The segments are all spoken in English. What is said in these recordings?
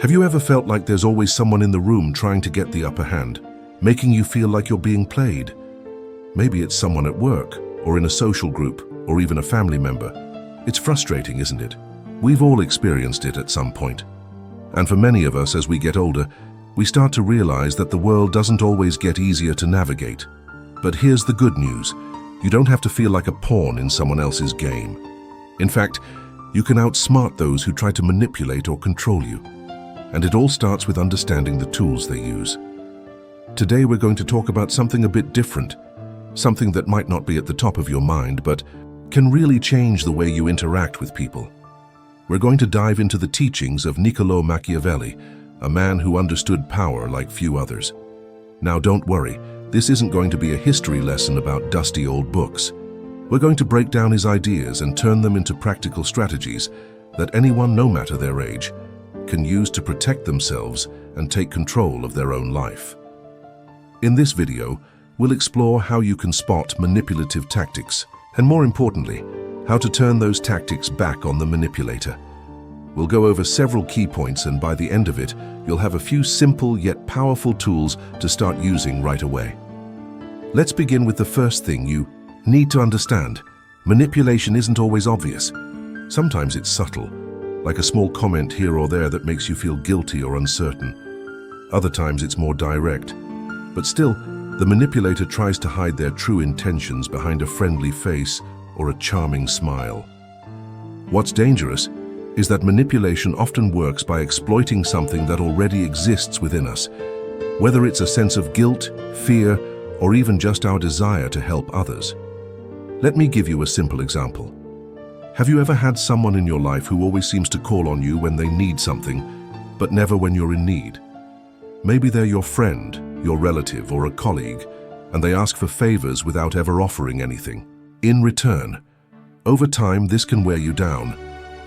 Have you ever felt like there's always someone in the room trying to get the upper hand, making you feel like you're being played? Maybe it's someone at work, or in a social group, or even a family member. It's frustrating, isn't it? We've all experienced it at some point. And for many of us, as we get older, we start to realize that the world doesn't always get easier to navigate. But here's the good news. You don't have to feel like a pawn in someone else's game. In fact, you can outsmart those who try to manipulate or control you. And it all starts with understanding the tools they use. Today we're going to talk about something a bit different, something that might not be at the top of your mind, but can really change the way you interact with people. We're going to dive into the teachings of Niccolò Machiavelli, a man who understood power like few others. Now don't worry, this isn't going to be a history lesson about dusty old books. We're going to break down his ideas and turn them into practical strategies that anyone, no matter their age, can use to protect themselves and take control of their own life. In this video, we'll explore how you can spot manipulative tactics, and more importantly, how to turn those tactics back on the manipulator. We'll go over several key points, and by the end of it, you'll have a few simple yet powerful tools to start using right away. Let's begin with the first thing you need to understand. Manipulation isn't always obvious. Sometimes it's subtle, like a small comment here or there that makes you feel guilty or uncertain. Other times it's more direct. But still, the manipulator tries to hide their true intentions behind a friendly face or a charming smile. What's dangerous is that manipulation often works by exploiting something that already exists within us, whether it's a sense of guilt, fear, or even just our desire to help others. Let me give you a simple example. Have you ever had someone in your life who always seems to call on you when they need something, but never when you're in need? Maybe they're your friend, your relative, or a colleague, and they ask for favors without ever offering anything in return. Over time, this can wear you down.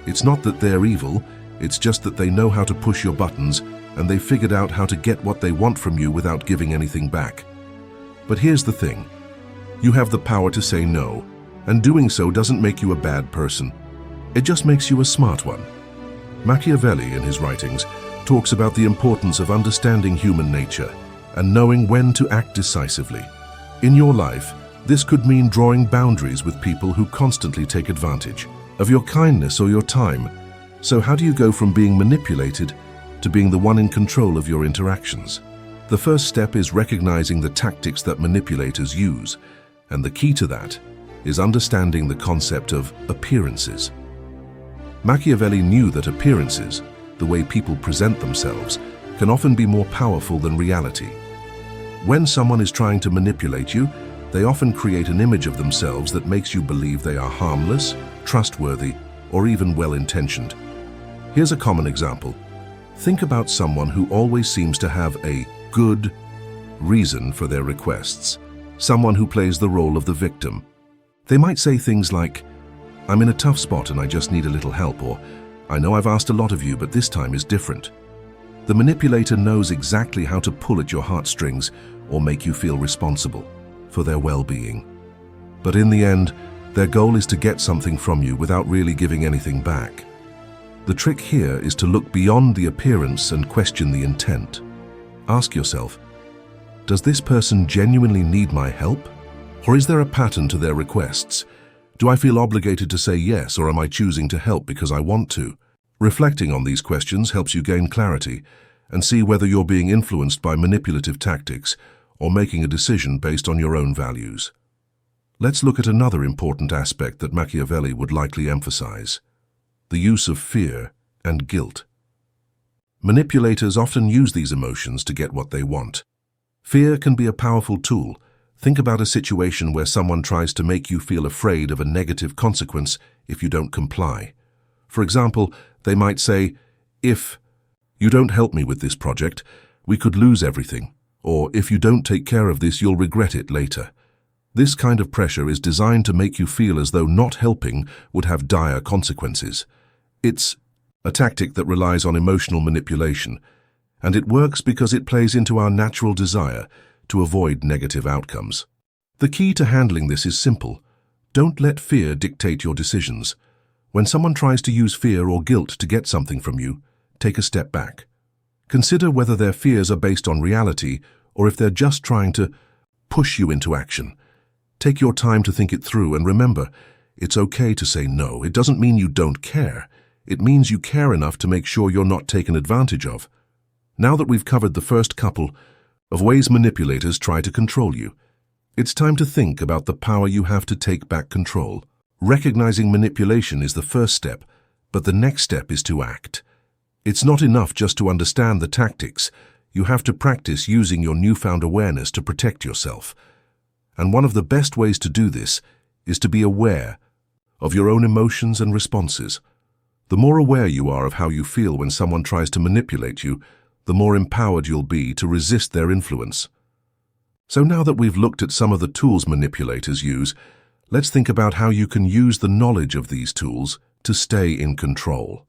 It's not that they're evil, it's just that they know how to push your buttons, and they've figured out how to get what they want from you without giving anything back. But here's the thing. You have the power to say no, and doing so doesn't make you a bad person. It just makes you a smart one. Machiavelli, in his writings, talks about the importance of understanding human nature and knowing when to act decisively. In your life, this could mean drawing boundaries with people who constantly take advantage of your kindness or your time. So how do you go from being manipulated to being the one in control of your interactions? The first step is recognizing the tactics that manipulators use, and the key to that is understanding the concept of appearances. Machiavelli knew that appearances, the way people present themselves, can often be more powerful than reality. When someone is trying to manipulate you, they often create an image of themselves that makes you believe they are harmless, trustworthy, or even well-intentioned. Here's a common example. Think about someone who always seems to have a good reason for their requests, someone who plays the role of the victim. They might say things like, "I'm in a tough spot and I just need a little help," or "I know I've asked a lot of you, but this time is different." The manipulator knows exactly how to pull at your heartstrings or make you feel responsible for their well-being. But in the end, their goal is to get something from you without really giving anything back. The trick here is to look beyond the appearance and question the intent. Ask yourself, does this person genuinely need my help? Or is there a pattern to their requests? Do I feel obligated to say yes, or am I choosing to help because I want to? Reflecting on these questions helps you gain clarity and see whether you're being influenced by manipulative tactics or making a decision based on your own values. Let's look at another important aspect that Machiavelli would likely emphasize: the use of fear and guilt. Manipulators often use these emotions to get what they want. Fear can be a powerful tool. Think about a situation where someone tries to make you feel afraid of a negative consequence if you don't comply. For example, they might say, "If you don't help me with this project, we could lose everything," or "If you don't take care of this, you'll regret it later." This kind of pressure is designed to make you feel as though not helping would have dire consequences. It's a tactic that relies on emotional manipulation, and it works because it plays into our natural desire to avoid negative outcomes. The key to handling this is simple. Don't let fear dictate your decisions. When someone tries to use fear or guilt to get something from you, take a step back. Consider whether their fears are based on reality or if they're just trying to push you into action. Take your time to think it through, and remember, it's okay to say no. It doesn't mean you don't care. It means you care enough to make sure you're not taken advantage of. Now that we've covered the first couple of ways manipulators try to control you, it's time to think about the power you have to take back control. Recognizing manipulation is the first step, but the next step is to act. It's not enough just to understand the tactics. You have to practice using your newfound awareness to protect yourself. And one of the best ways to do this is to be aware of your own emotions and responses. The more aware you are of how you feel when someone tries to manipulate you, the more empowered you'll be to resist their influence. So now that we've looked at some of the tools manipulators use, let's think about how you can use the knowledge of these tools to stay in control.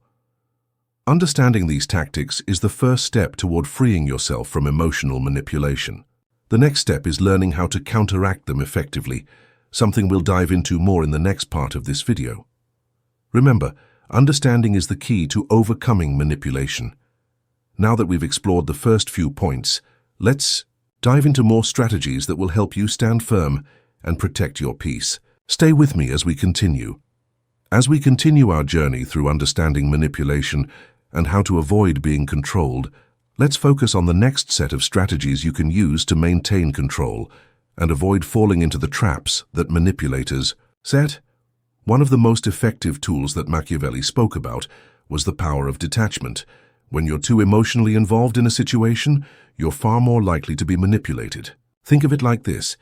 Understanding these tactics is the first step toward freeing yourself from emotional manipulation. The next step is learning how to counteract them effectively, something we'll dive into more in the next part of this video. Remember, understanding is the key to overcoming manipulation. Now that we've explored the first few points, let's dive into more strategies that will help you stand firm and protect your peace. Stay with me as we continue. As we continue our journey through understanding manipulation and how to avoid being controlled, let's focus on the next set of strategies you can use to maintain control and avoid falling into the traps that manipulators set. One of the most effective tools that Machiavelli spoke about was the power of detachment. When you're too emotionally involved in a situation, you're far more likely to be manipulated. Think of it like this.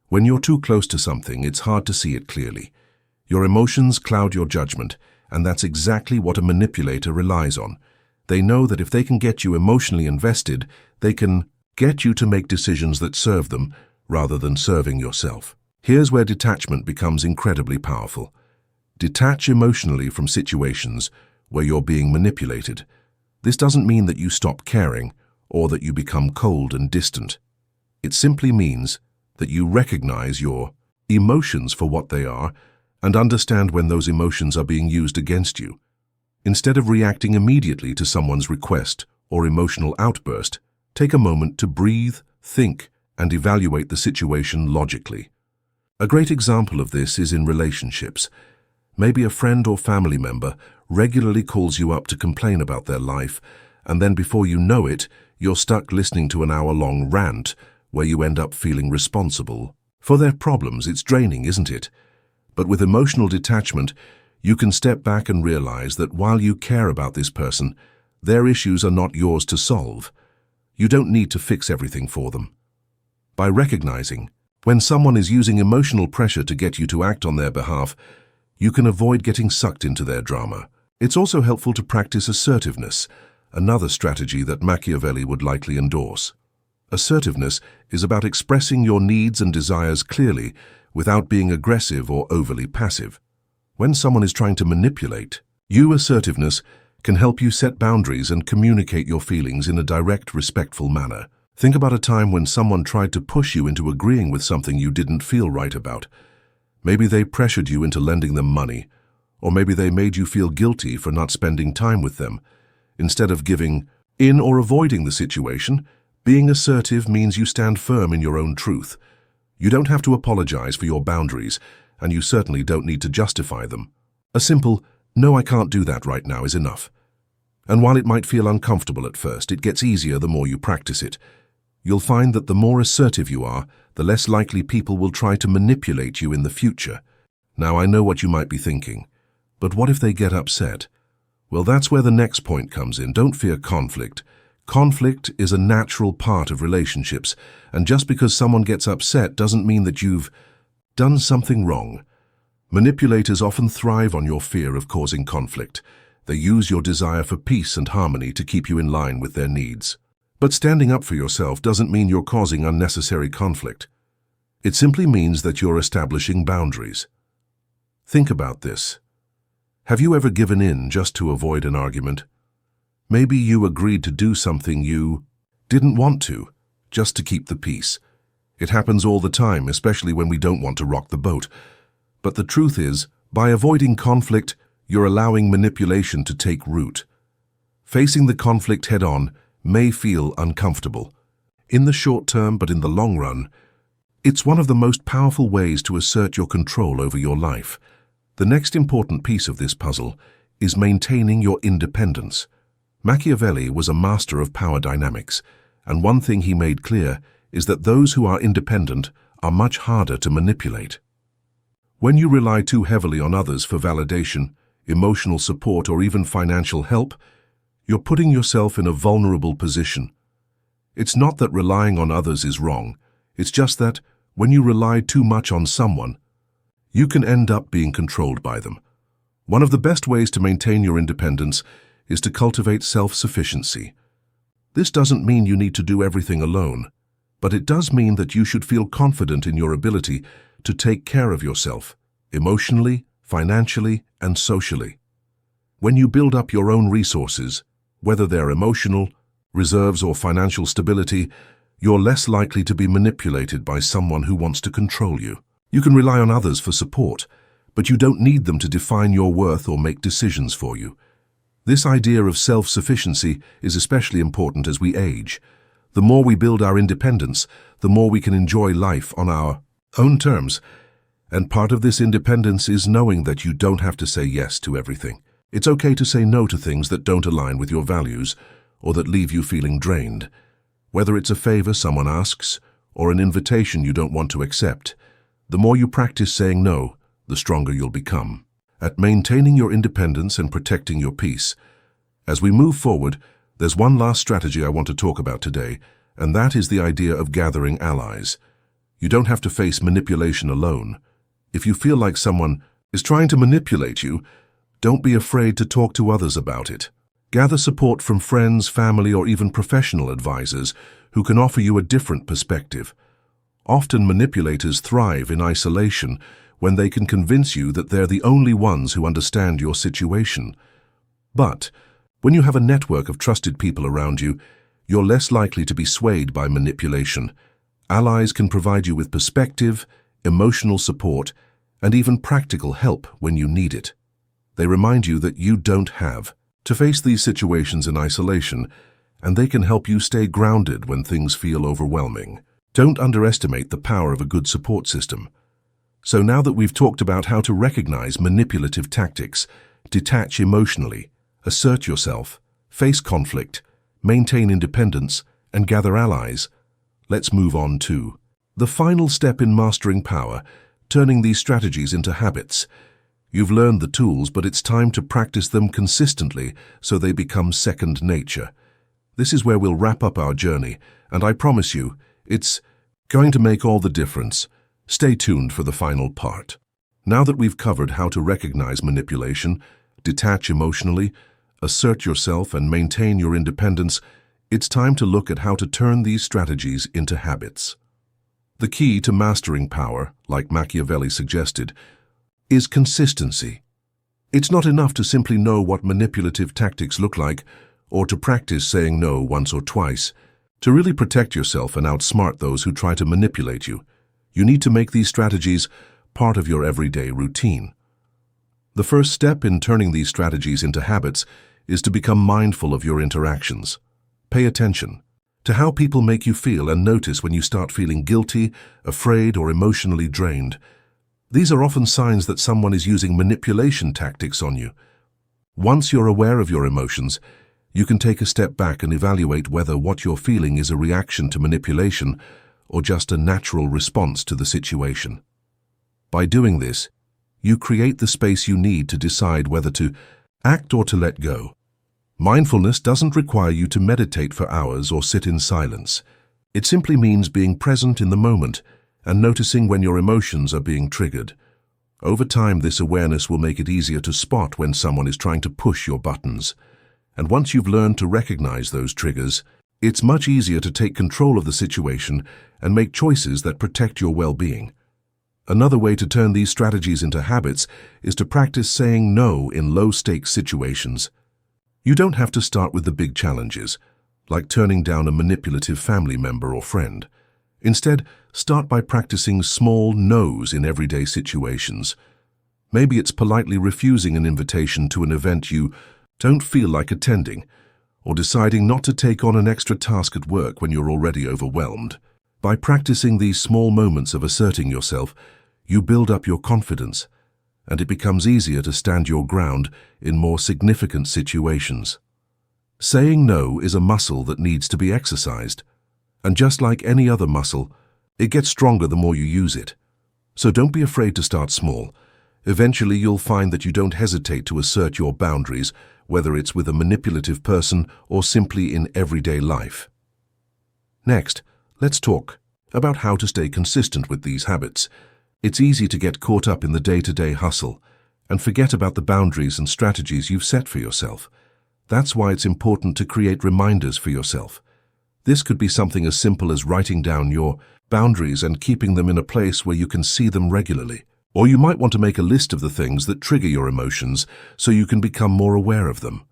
When you're too close to something, it's hard to see it clearly. Your emotions cloud your judgment, and that's exactly what a manipulator relies on. They know that if they can get you emotionally invested, they can get you to make decisions that serve them rather than serving yourself. Here's where detachment becomes incredibly powerful. Detach emotionally from situations where you're being manipulated. This doesn't mean that you stop caring or that you become cold and distant. It simply means that you recognize your emotions for what they are and understand when those emotions are being used against you. Instead of reacting immediately to someone's request or emotional outburst, take a moment to breathe, think, and evaluate the situation logically. A great example of this is in relationships. Maybe a friend or family member regularly calls you up to complain about their life, and then before you know it, you're stuck listening to an hour-long rant where you end up feeling responsible for their problems. It's draining, isn't it? But with emotional detachment, you can step back and realize that while you care about this person, their issues are not yours to solve. You don't need to fix everything for them. By recognizing when someone is using emotional pressure to get you to act on their behalf, you can avoid getting sucked into their drama. It's also helpful to practice assertiveness, another strategy that Machiavelli would likely endorse. Assertiveness is about expressing your needs and desires clearly without being aggressive or overly passive. When someone is trying to manipulate, assertiveness can help you set boundaries and communicate your feelings in a direct, respectful manner. Think about a time when someone tried to push you into agreeing with something you didn't feel right about. Maybe they pressured you into lending them money, or maybe they made you feel guilty for not spending time with them. Instead of giving in or avoiding the situation, being assertive means you stand firm in your own truth. You don't have to apologize for your boundaries, and you certainly don't need to justify them. A simple, "No, I can't do that right now," is enough. And while it might feel uncomfortable at first, it gets easier the more you practice it. You'll find that the more assertive you are, the less likely people will try to manipulate you in the future. Now, I know what you might be thinking, but what if they get upset? Well, that's where the next point comes in. Don't fear conflict. Conflict is a natural part of relationships, and just because someone gets upset doesn't mean that you've done something wrong. Manipulators often thrive on your fear of causing conflict. They use your desire for peace and harmony to keep you in line with their needs. But standing up for yourself doesn't mean you're causing unnecessary conflict. It simply means that you're establishing boundaries. Think about this. Have you ever given in just to avoid an argument? Maybe you agreed to do something you didn't want to, just to keep the peace. It happens all the time, especially when we don't want to rock the boat. But the truth is, by avoiding conflict, you're allowing manipulation to take root. Facing the conflict head-on may feel uncomfortable. In the short term, but in the long run, it's one of the most powerful ways to assert your control over your life. The next important piece of this puzzle is maintaining your independence. Machiavelli was a master of power dynamics, and one thing he made clear is that those who are independent are much harder to manipulate. When you rely too heavily on others for validation, emotional support, or even financial help, you're putting yourself in a vulnerable position. It's not that relying on others is wrong, it's just that when you rely too much on someone, you can end up being controlled by them. One of the best ways to maintain your independence is to cultivate self-sufficiency. This doesn't mean you need to do everything alone, but it does mean that you should feel confident in your ability to take care of yourself, emotionally, financially, and socially. When you build up your own resources, whether they're emotional, reserves, or financial stability, you're less likely to be manipulated by someone who wants to control you. You can rely on others for support, but you don't need them to define your worth or make decisions for you. This idea of self-sufficiency is especially important as we age. The more we build our independence, the more we can enjoy life on our own terms. And part of this independence is knowing that you don't have to say yes to everything. It's okay to say no to things that don't align with your values or that leave you feeling drained. Whether it's a favor someone asks or an invitation you don't want to accept, the more you practice saying no, the stronger you'll become at maintaining your independence and protecting your peace. As we move forward, there's one last strategy I want to talk about today, and that is the idea of gathering allies. You don't have to face manipulation alone. If you feel like someone is trying to manipulate you, don't be afraid to talk to others about it. Gather support from friends, family, or even professional advisors who can offer you a different perspective. Often manipulators thrive in isolation when they can convince you that they're the only ones who understand your situation. But when you have a network of trusted people around you, you're less likely to be swayed by manipulation. Allies can provide you with perspective, emotional support, and even practical help when you need it. They remind you that you don't have to face these situations in isolation, and they can help you stay grounded when things feel overwhelming. Don't underestimate the power of a good support system. So now that we've talked about how to recognize manipulative tactics, detach emotionally, assert yourself, face conflict, maintain independence, and gather allies, let's move on to the final step in mastering power, turning these strategies into habits. You've learned the tools, but it's time to practice them consistently so they become second nature. This is where we'll wrap up our journey, and I promise you, it's going to make all the difference. Stay tuned for the final part. Now that we've covered how to recognize manipulation, detach emotionally, assert yourself, and maintain your independence, it's time to look at how to turn these strategies into habits. The key to mastering power, like Machiavelli suggested, is consistency. It's not enough to simply know what manipulative tactics look like or to practice saying no once or twice. To really protect yourself and outsmart those who try to manipulate you, you need to make these strategies part of your everyday routine. The first step in turning these strategies into habits is to become mindful of your interactions. Pay attention to how people make you feel and notice when you start feeling guilty, afraid, or emotionally drained. These are often signs that someone is using manipulation tactics on you. Once you're aware of your emotions, you can take a step back and evaluate whether what you're feeling is a reaction to manipulation or just a natural response to the situation. By doing this, you create the space you need to decide whether to act or to let go. Mindfulness doesn't require you to meditate for hours or sit in silence. It simply means being present in the moment and noticing when your emotions are being triggered. Over time, this awareness will make it easier to spot when someone is trying to push your buttons. And once you've learned to recognize those triggers, it's much easier to take control of the situation and make choices that protect your well-being. Another way to turn these strategies into habits is to practice saying no in low-stakes situations. You don't have to start with the big challenges, like turning down a manipulative family member or friend. Instead, start by practicing small no's in everyday situations. Maybe it's politely refusing an invitation to an event you don't feel like attending, or deciding not to take on an extra task at work when you're already overwhelmed. By practicing these small moments of asserting yourself, you build up your confidence, and it becomes easier to stand your ground in more significant situations. Saying no is a muscle that needs to be exercised, and just like any other muscle, it gets stronger the more you use it. So don't be afraid to start small. Eventually you'll find that you don't hesitate to assert your boundaries, whether it's with a manipulative person or simply in everyday life. Next, let's talk about how to stay consistent with these habits. It's easy to get caught up in the day-to-day hustle and forget about the boundaries and strategies you've set for yourself. That's why it's important to create reminders for yourself. This could be something as simple as writing down your boundaries and keeping them in a place where you can see them regularly. Or you might want to make a list of the things that trigger your emotions so you can become more aware of them.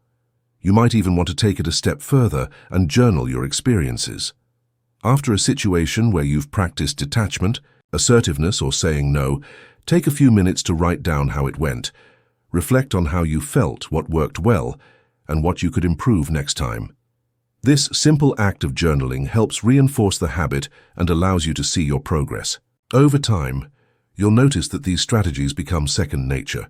You might even want to take it a step further and journal your experiences. After a situation where you've practiced detachment, assertiveness, or saying no, take a few minutes to write down how it went. Reflect on how you felt, what worked well, and what you could improve next time. This simple act of journaling helps reinforce the habit and allows you to see your progress. Over time, you'll notice that these strategies become second nature,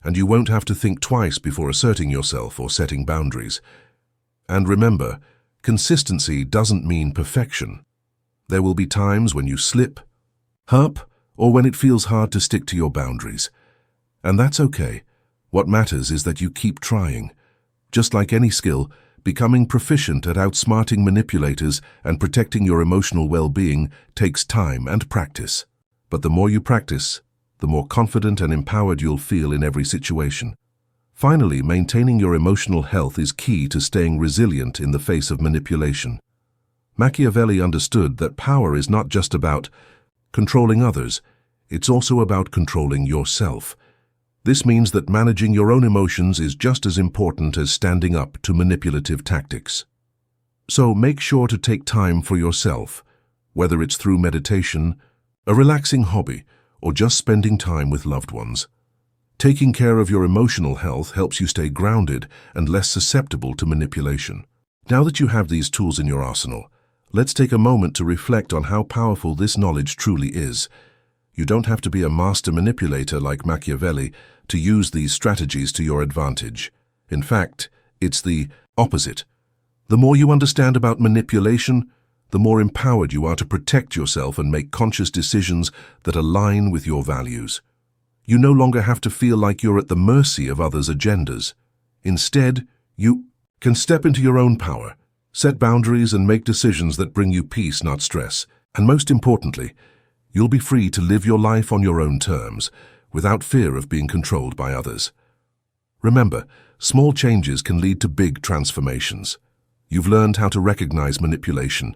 and you won't have to think twice before asserting yourself or setting boundaries. And remember, consistency doesn't mean perfection. There will be times when you slip, hop, or when it feels hard to stick to your boundaries. And that's okay. What matters is that you keep trying. Just like any skill, becoming proficient at outsmarting manipulators and protecting your emotional well-being takes time and practice. But the more you practice, the more confident and empowered you'll feel in every situation. Finally, maintaining your emotional health is key to staying resilient in the face of manipulation. Machiavelli understood that power is not just about controlling others, it's also about controlling yourself. This means that managing your own emotions is just as important as standing up to manipulative tactics. So make sure to take time for yourself, whether it's through meditation, a relaxing hobby, or just spending time with loved ones. Taking care of your emotional health helps you stay grounded and less susceptible to manipulation. Now that you have these tools in your arsenal, let's take a moment to reflect on how powerful this knowledge truly is. You don't have to be a master manipulator like Machiavelli to use these strategies to your advantage. In fact, it's the opposite. The more you understand about manipulation, the more empowered you are to protect yourself and make conscious decisions that align with your values. You no longer have to feel like you're at the mercy of others' agendas. Instead, you can step into your own power, set boundaries, and make decisions that bring you peace, not stress. And most importantly, you'll be free to live your life on your own terms, without fear of being controlled by others. Remember, small changes can lead to big transformations. You've learned how to recognize manipulation,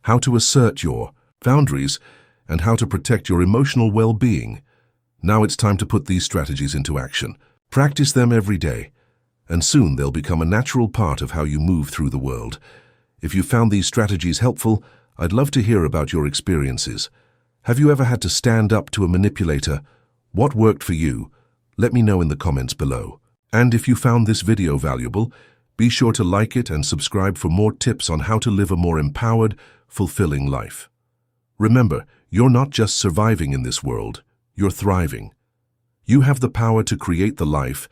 how to assert your boundaries, and how to protect your emotional well-being. Now it's time to put these strategies into action. Practice them every day, and soon they'll become a natural part of how you move through the world. If you found these strategies helpful, I'd love to hear about your experiences. Have you ever had to stand up to a manipulator? What worked for you? Let me know in the comments below. And if you found this video valuable, be sure to like it and subscribe for more tips on how to live a more empowered, fulfilling life. Remember, you're not just surviving in this world, you're thriving. You have the power to create the life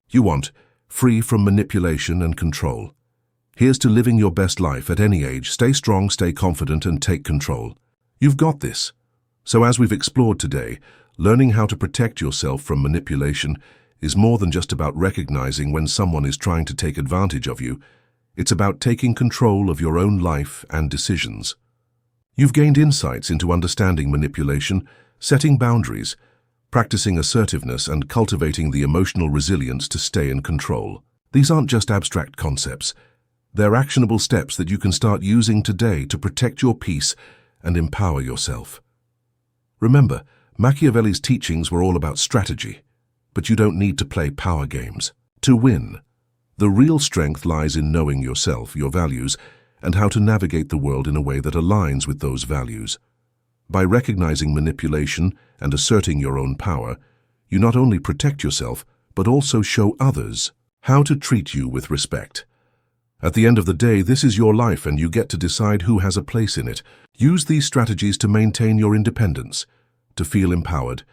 you want, free from manipulation and control. Here's to living your best life at any age. Stay strong, stay confident, and take control. You've got this. So as we've explored today, learning how to protect yourself from manipulation is more than just about recognizing when someone is trying to take advantage of you. It's about taking control of your own life and decisions. You've gained insights into understanding manipulation, setting boundaries, practicing assertiveness, and cultivating the emotional resilience to stay in control. These aren't just abstract concepts. They're actionable steps that you can start using today to protect your peace and empower yourself. Remember, Machiavelli's teachings were all about strategy, but you don't need to play power games to win. The real strength lies in knowing yourself, your values, and how to navigate the world in a way that aligns with those values. By recognizing manipulation and asserting your own power, you not only protect yourself, but also show others how to treat you with respect. At the end of the day, this is your life and you get to decide who has a place in it. Use these strategies to maintain your independence, to feel empowered,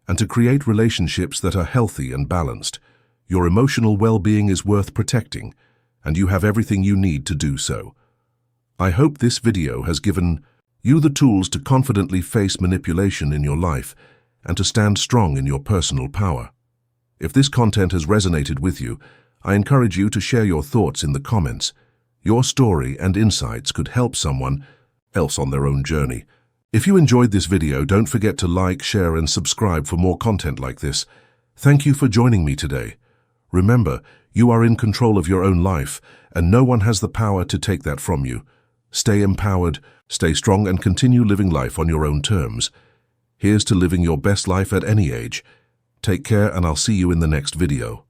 and to create relationships that are healthy and balanced. Your emotional well-being is worth protecting, and you have everything you need to do so. I hope this video has given you the tools to confidently face manipulation in your life and to stand strong in your personal power. If this content has resonated with you, I encourage you to share your thoughts in the comments. Your story and insights could help someone else on their own journey. If you enjoyed this video, don't forget to like, share, and subscribe for more content like this. Thank you for joining me today. Remember, you are in control of your own life, and no one has the power to take that from you. Stay empowered, stay strong, and continue living life on your own terms. Here's to living your best life at any age. Take care, and I'll see you in the next video.